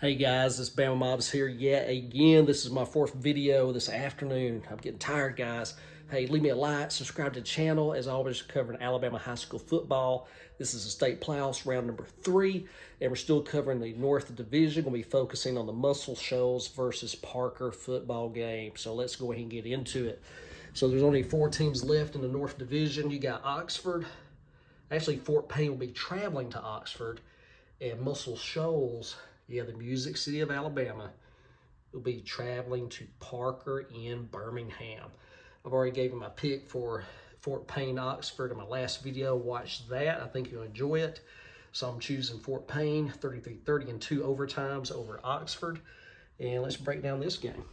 Hey guys, it's Bama Mobs here yet again. This is my fourth video this afternoon. I'm getting tired, guys. Hey, leave me a like, subscribe to the channel. As always, covering Alabama high school football. This is the state playoffs, round number 3, and we're still covering the North Division. We'll be focusing on the Muscle Shoals versus Parker football game. So let's go ahead and get into it. So there's only 4 teams left in the North Division. You got Oxford. Actually, Fort Payne will be traveling to Oxford, and Muscle Shoals, yeah, the Music City of Alabama, will be traveling to Parker in Birmingham. I've already gave my pick for Fort Payne, Oxford in my last video. Watch that. I think you'll enjoy it. So I'm choosing Fort Payne, 33-30 in 2 overtimes over Oxford. And let's break down this game.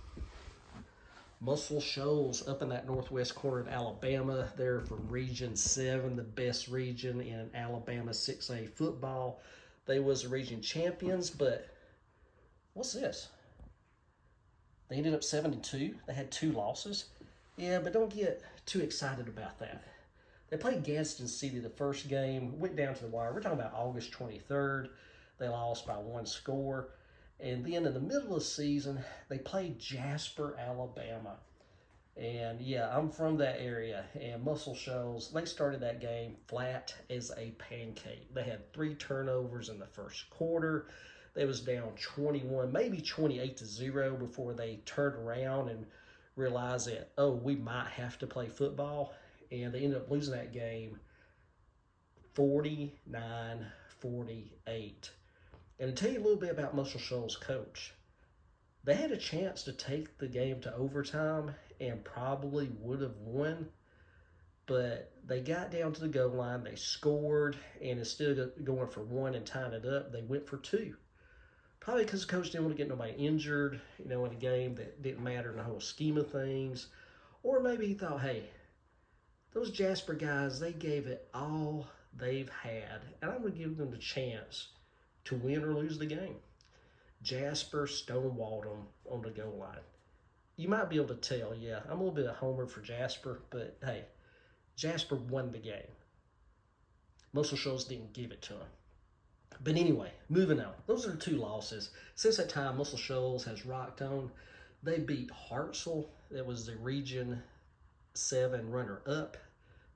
Muscle Shoals up in that northwest corner of Alabama. They're from Region 7, the best region in Alabama 6A football. They was the region champions, but what's this? They ended up 7-2. They had 2 losses. Yeah, but don't get too excited about that. They played Gadsden City the first game, went down to the wire. We're talking about August 23rd. They lost by 1 score. And then in the middle of the season, they played Jasper, Alabama. And yeah, I'm from that area, and Muscle Shoals, they started that game flat as a pancake. They had 3 turnovers in the first quarter. They was down 21, maybe 28-0 before they turned around and realized that, oh, we might have to play football. And they ended up losing that game 49-48. And to tell you a little bit about Muscle Shoals' coach, they had a chance to take the game to overtime and probably would have won, but they got down to the goal line, they scored, and instead of going for 1 and tying it up, they went for 2. Probably because the coach didn't want to get nobody injured, in a game that didn't matter in the whole scheme of things. Or maybe he thought, hey, those Jasper guys, they gave it all they've had, and I'm going to give them the chance to win or lose the game. Jasper stonewalled them on the goal line. You might be able to tell, yeah, I'm a little bit of a homer for Jasper, but hey, Jasper won the game. Muscle Shoals didn't give it to him. But anyway, moving on. Those are the 2 losses. Since that time, Muscle Shoals has rocked on. They beat Hartselle. That was the Region 7 runner-up.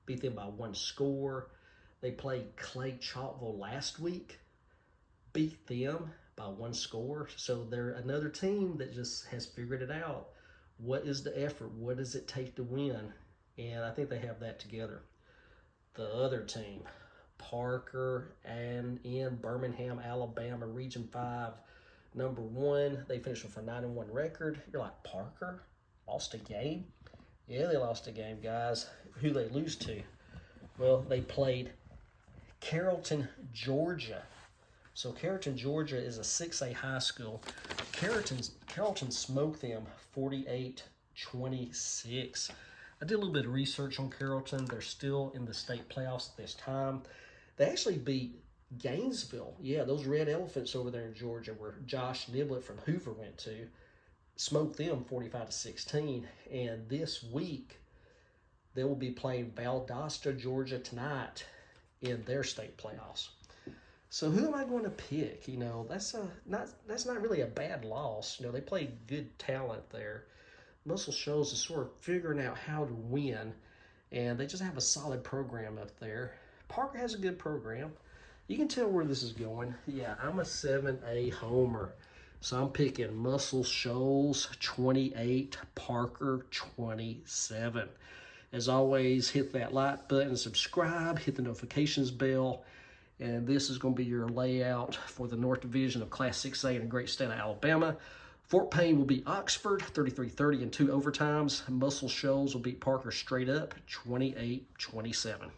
Beat them by 1 score. They played Clay Chalkville last week. Beat them by 1 score. So they're another team that just has figured it out. What is the effort? What does it take to win? And I think they have that together. The other team, Parker, and in Birmingham, Alabama, Region 5, number 1. They finished with a 9-1 record. You're like, Parker lost a game? Yeah, they lost a game, guys. Who they lose to? Well, they played Carrollton, Georgia. So Carrollton, Georgia is a 6A high school. Carrollton smoked them 48-26. I did a little bit of research on Carrollton. They're still in the state playoffs at this time. They actually beat Gainesville. Yeah, those Red Elephants over there in Georgia, where Josh Niblett from Hoover went to, smoked them 45-16. And this week, they will be playing Valdosta, Georgia tonight in their state playoffs. So who am I going to pick? That's not really a bad loss. They played good talent there. Muscle Shoals is sort of figuring out how to win, and they just have a solid program up there. Parker has a good program. You can tell where this is going. Yeah, I'm a 7A homer. So I'm picking Muscle Shoals 28, Parker 27. As always, hit that like button, subscribe, hit the notifications bell. And this is going to be your layout for the North Division of Class 6A in the great state of Alabama. Fort Payne will beat Oxford 33-30 in 2 overtimes. Muscle Shoals will beat Parker straight up 28-27.